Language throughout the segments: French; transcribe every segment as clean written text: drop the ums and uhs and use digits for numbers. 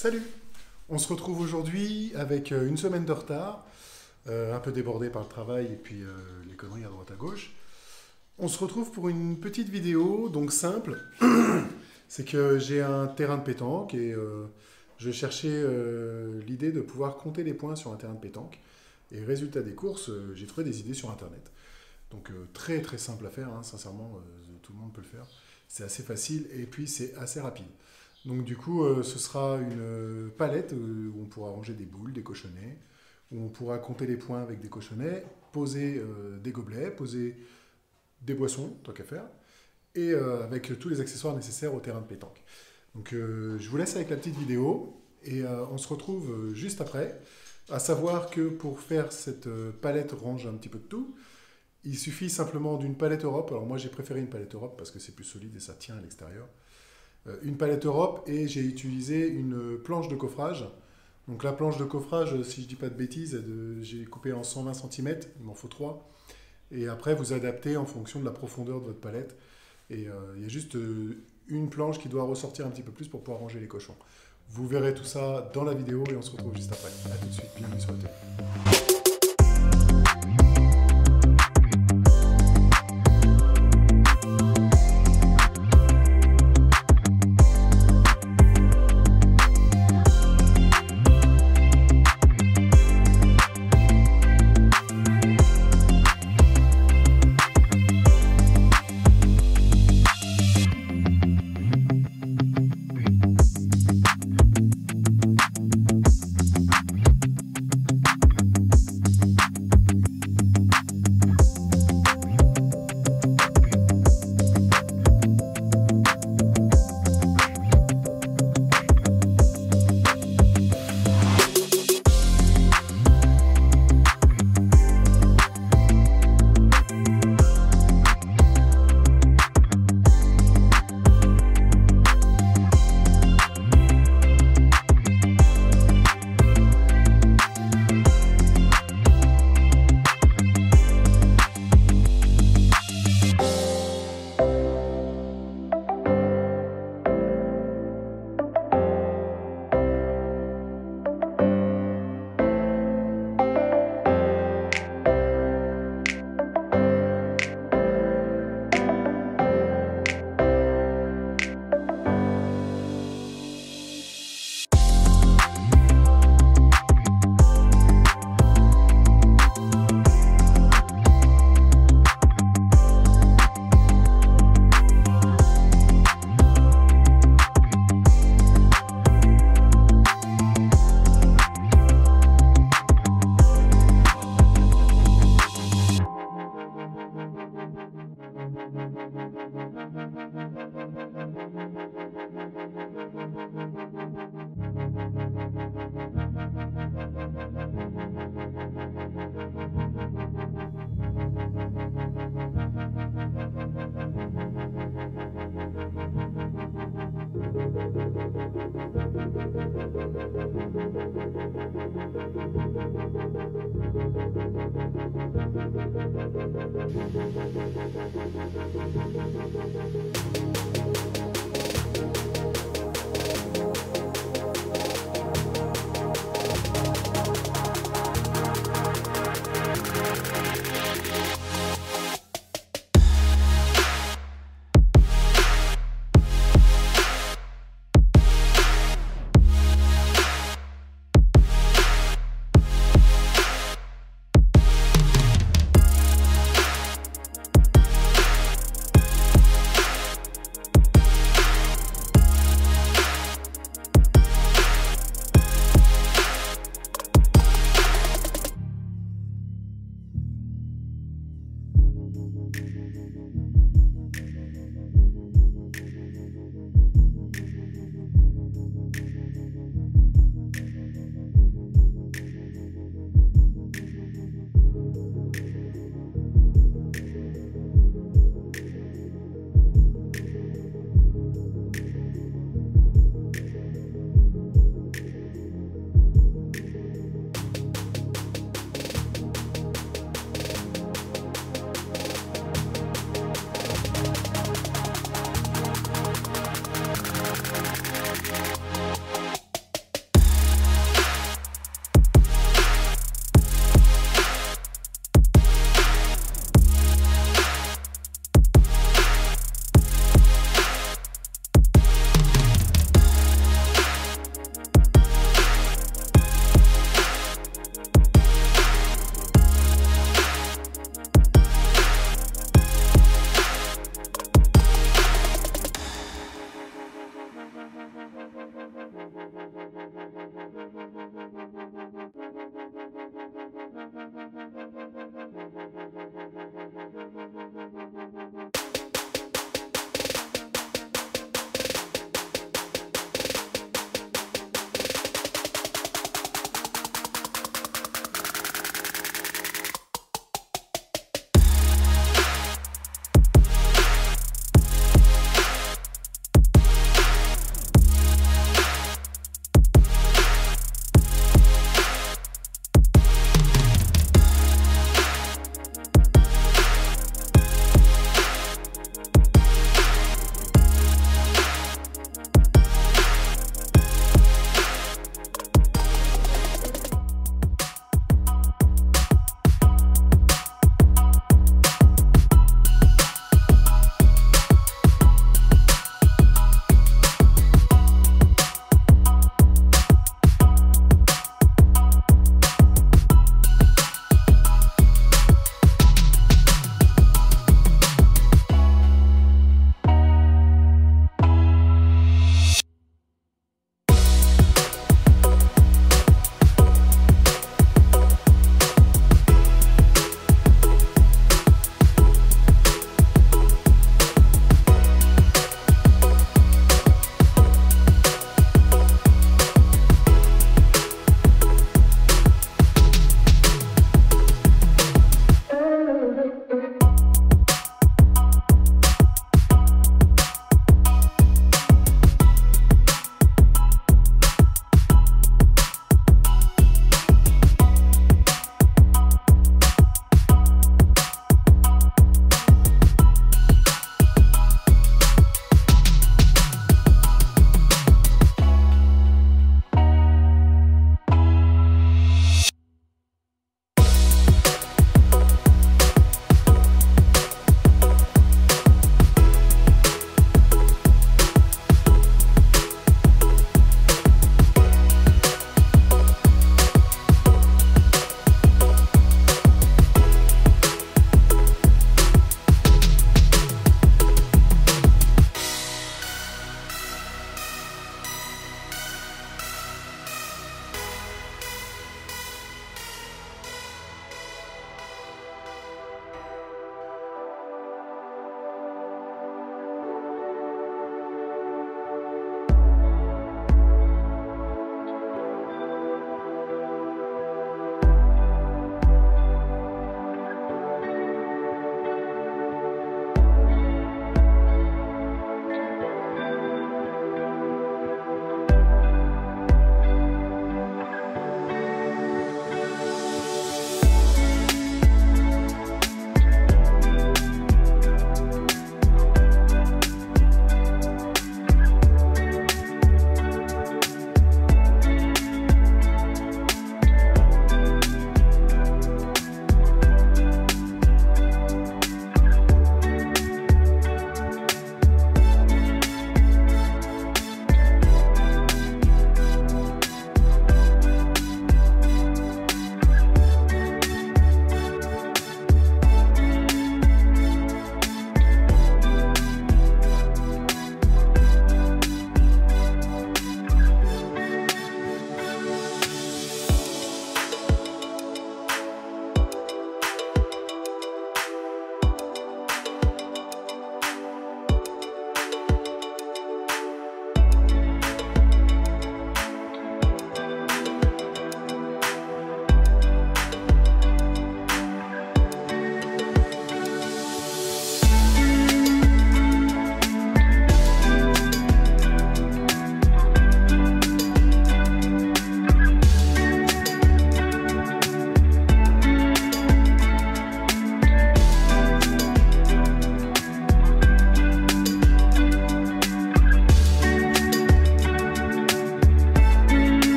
Salut! On se retrouve aujourd'hui avec une semaine de retard, un peu débordé par le travail et puis les conneries à droite à gauche. On se retrouve pour une petite vidéo, donc simple. C'est que j'ai un terrain de pétanque et je cherchais l'idée de pouvoir compter les points sur un terrain de pétanque. Et résultat des courses, j'ai trouvé des idées sur Internet. Donc très très simple à faire, hein, sincèrement, tout le monde peut le faire. C'est assez facile et puis c'est assez rapide. Donc du coup, ce sera une palette où on pourra ranger des boules, des cochonnets, où on pourra compter les points avec des cochonnets, poser des gobelets, poser des boissons, tant qu'à faire, et avec tous les accessoires nécessaires au terrain de pétanque. Donc je vous laisse avec la petite vidéo, et on se retrouve juste après. À savoir que pour faire cette palette range un petit peu de tout, il suffit simplement d'une palette Europe. Alors moi j'ai préféré une palette Europe parce que c'est plus solide et ça tient à l'extérieur. Une palette Europe et j'ai utilisé une planche de coffrage. Donc la planche de coffrage, si je ne dis pas de bêtises, j'ai coupé en 120 cm, il m'en faut 3. Et après vous adaptez en fonction de la profondeur de votre palette. Et il y a juste une planche qui doit ressortir un petit peu plus pour pouvoir ranger les cochons. Vous verrez tout ça dans la vidéo et on se retrouve juste après. A tout de suite, bienvenue sur le télé.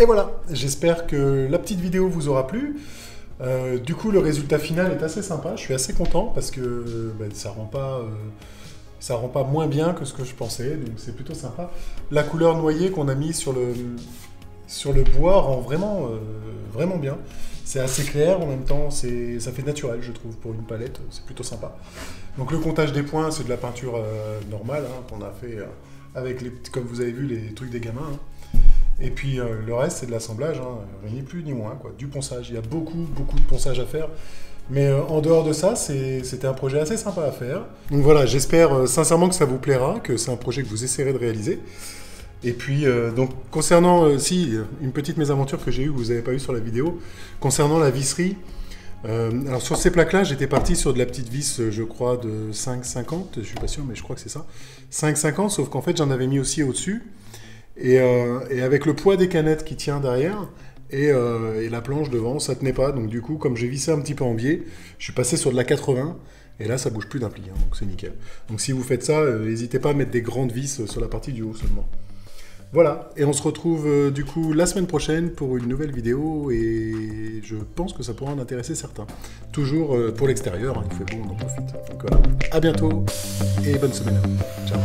Et voilà, j'espère que la petite vidéo vous aura plu. Du coup, le résultat final est assez sympa. Je suis assez content parce que ça rend pas moins bien que ce que je pensais. Donc c'est plutôt sympa. La couleur noyée qu'on a mis sur le bois rend vraiment bien. C'est assez clair, en même temps, ça fait naturel, je trouve, pour une palette. C'est plutôt sympa. Donc le comptage des points, c'est de la peinture normale qu'on a fait avec, comme vous avez vu, les trucs des gamins. Et puis le reste, c'est de l'assemblage, ni plus ni moins, quoi. Du ponçage. Il y a beaucoup de ponçage à faire. Mais en dehors de ça, c'était un projet assez sympa à faire. Donc voilà, j'espère sincèrement que ça vous plaira, que c'est un projet que vous essaierez de réaliser. Et puis, donc, concernant, une petite mésaventure que j'ai eue, que vous n'avez pas eu sur la vidéo, concernant la visserie. Alors sur ces plaques-là, j'étais parti sur de la petite vis, je crois, de 5,50, je suis pas sûr, mais je crois que c'est ça. 5,50, sauf qu'en fait, j'en avais mis aussi au-dessus. Et avec le poids des canettes qui tient derrière, et la planche devant, ça tenait pas. Donc du coup, comme j'ai vissé un petit peu en biais, je suis passé sur de la 80, et là, ça bouge plus d'un pli, donc c'est nickel. Donc si vous faites ça, n'hésitez pas à mettre des grandes vis sur la partie du haut seulement. Voilà, et on se retrouve du coup la semaine prochaine pour une nouvelle vidéo, et je pense que ça pourra en intéresser certains. Toujours pour l'extérieur, il fait bon, on en profite. Donc voilà, à bientôt, et bonne semaine à vous. Ciao.